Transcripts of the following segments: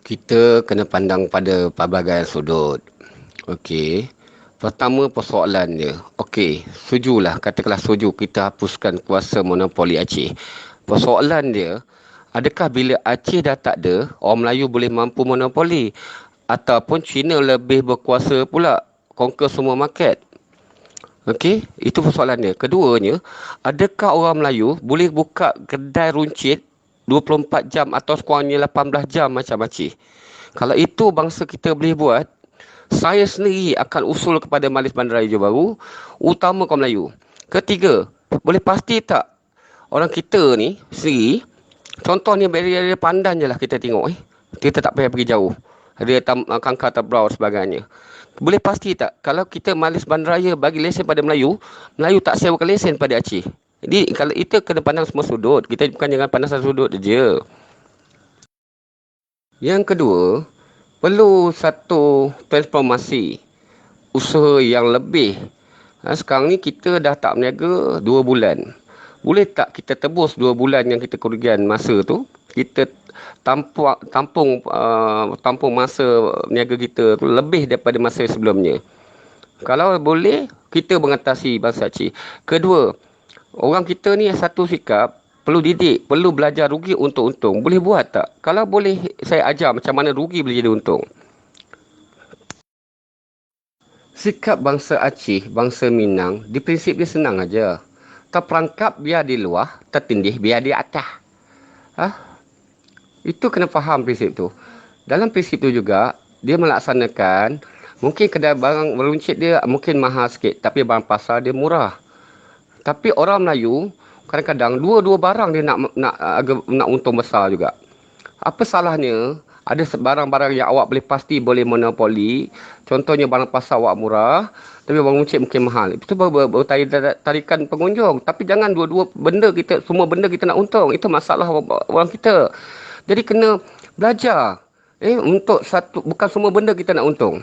Kita kena pandang pada pelbagai sudut. Okey. Pertama persoalan dia. Okey, setujulah, katakanlah setuju kita hapuskan kuasa monopoli Aceh. Persoalan dia, adakah bila Aceh dah tak ada, orang Melayu boleh mampu monopoli? Ataupun China lebih berkuasa pula, conquer semua market? Okey, itu persoalan dia. Keduanya, adakah orang Melayu boleh buka kedai runcit 24 jam atau sekurangnya 18 jam macam Aceh? Kalau itu bangsa kita boleh buat, saya sendiri akan usul kepada Majlis Bandaraya Johor Bahru, utama kaum Melayu. Ketiga, boleh pasti tak orang kita ni sendiri, contohnya dari Pandan je lah kita tengok. Kita tak payah pergi jauh. Ada Kangkar Tabrau sebagainya. Boleh pasti tak kalau kita Majlis Bandaraya bagi lesen pada Melayu, Melayu tak sewakan lesen pada Aceh? Jadi kalau itu kena pandang semua sudut. Kita bukan jangan pandang satu sudut je. Yang kedua, perlu satu transformasi usaha yang lebih. Sekarang ni kita dah tak berniaga 2 bulan. Boleh tak kita tebus 2 bulan yang kita kerugian masa tu? Kita tampung masa berniaga kita tu lebih daripada masa sebelumnya. Kalau boleh, kita mengatasi bangsa Aceh. Kedua, orang kita ni satu sikap, perlu didik, perlu belajar rugi untuk untung. Boleh buat tak? Kalau boleh, saya ajar macam mana rugi boleh jadi untung. Sikap bangsa Aceh, bangsa Minang, di prinsip dia senang aja. Terperangkap biar di luar, tertindih biar di atas. Ha? Itu kena faham prinsip tu. Dalam prinsip tu juga, dia melaksanakan, mungkin kedai barang meruncit dia mungkin mahal sikit, tapi barang pasar dia murah. Tapi orang Melayu, kadang-kadang dua-dua barang dia nak untung besar juga. Apa salahnya ada barang-barang yang awak boleh pasti boleh monopoli, contohnya barang pasar awak murah, tapi barang runcit mungkin mahal. Itu baru tarikan pengunjung. Tapi jangan dua-dua benda kita, semua benda kita nak untung. Itu masalah orang kita. Jadi kena belajar. Untuk satu, bukan semua benda kita nak untung.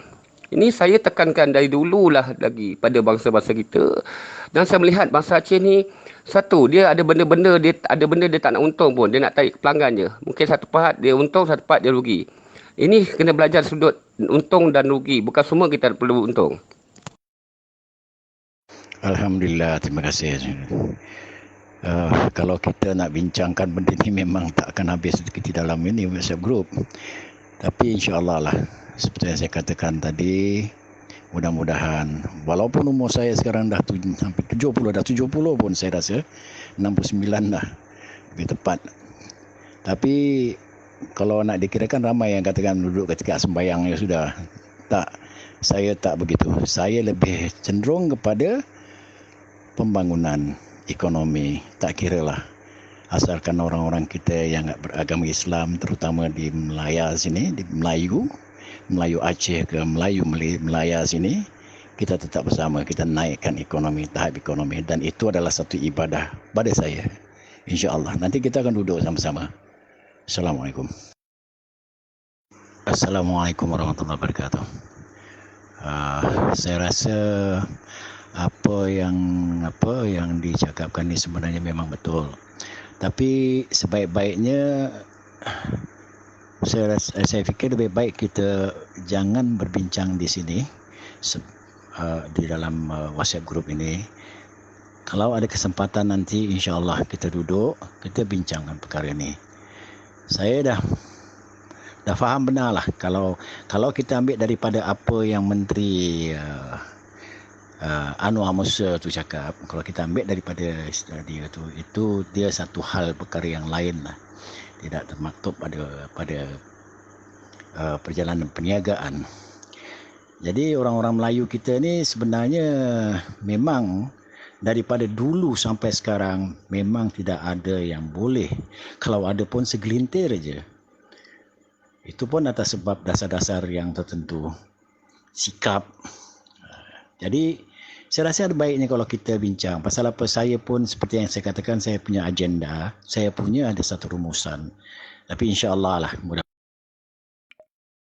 Ini saya tekankan dari dululah lagi pada bangsa-bangsa kita. Dan saya melihat bangsa Aceh ni, satu, dia ada benda-benda, dia ada benda dia tak nak untung pun. Dia nak tarik pelanggan je. Mungkin satu part dia untung, satu part dia rugi. Ini kena belajar sudut untung dan rugi. Bukan semua kita perlu untung. Alhamdulillah, terima kasih. Kalau kita nak bincangkan benda ni memang tak akan habis di dalam ini WhatsApp group. Tapi insya-Allah lah, seperti yang saya katakan tadi, mudah-mudahan walaupun umur saya sekarang dah hampir 70, dah 70 pun saya rasa 69 dah lebih tepat. Tapi kalau nak dikirakan ramai yang katakan duduk ketika sembahyang ya sudah. Tak, saya tak begitu. Saya lebih cenderung kepada pembangunan ekonomi. Tak kiralah, asalkan orang-orang kita yang beragama Islam, terutama di Melaya sini, di Melayu Aceh ke Melayu Melaya sini, kita tetap bersama, kita naikkan ekonomi, tahap ekonomi, dan itu adalah satu ibadah pada saya. InsyaAllah nanti kita akan duduk sama-sama. Assalamualaikum. Assalamualaikum warahmatullahi wabarakatuh. Saya rasa apa yang dicakapkan ni sebenarnya memang betul. Tapi sebaik-baiknya saya fikir lebih baik kita jangan berbincang di sini di dalam WhatsApp group ini. Kalau ada kesempatan nanti insya-Allah kita duduk, kita bincangkan perkara ini. Saya dah faham benar lah kalau kita ambil daripada apa yang Menteri Anwar Musa tu cakap, kalau kita ambil daripada dia tu, itu dia satu hal perkara yang lain lah, tidak termaktub pada perjalanan perniagaan. Jadi orang-orang Melayu kita ni sebenarnya memang daripada dulu sampai sekarang memang tidak ada yang boleh, kalau ada pun segelintir aja. Itu pun atas sebab dasar-dasar yang tertentu, sikap. Jadi saya rasa ada baiknya kalau kita bincang. Pasal apa, saya pun seperti yang saya katakan, saya punya agenda, saya punya ada satu rumusan. Tapi insya-Allah lah, mudah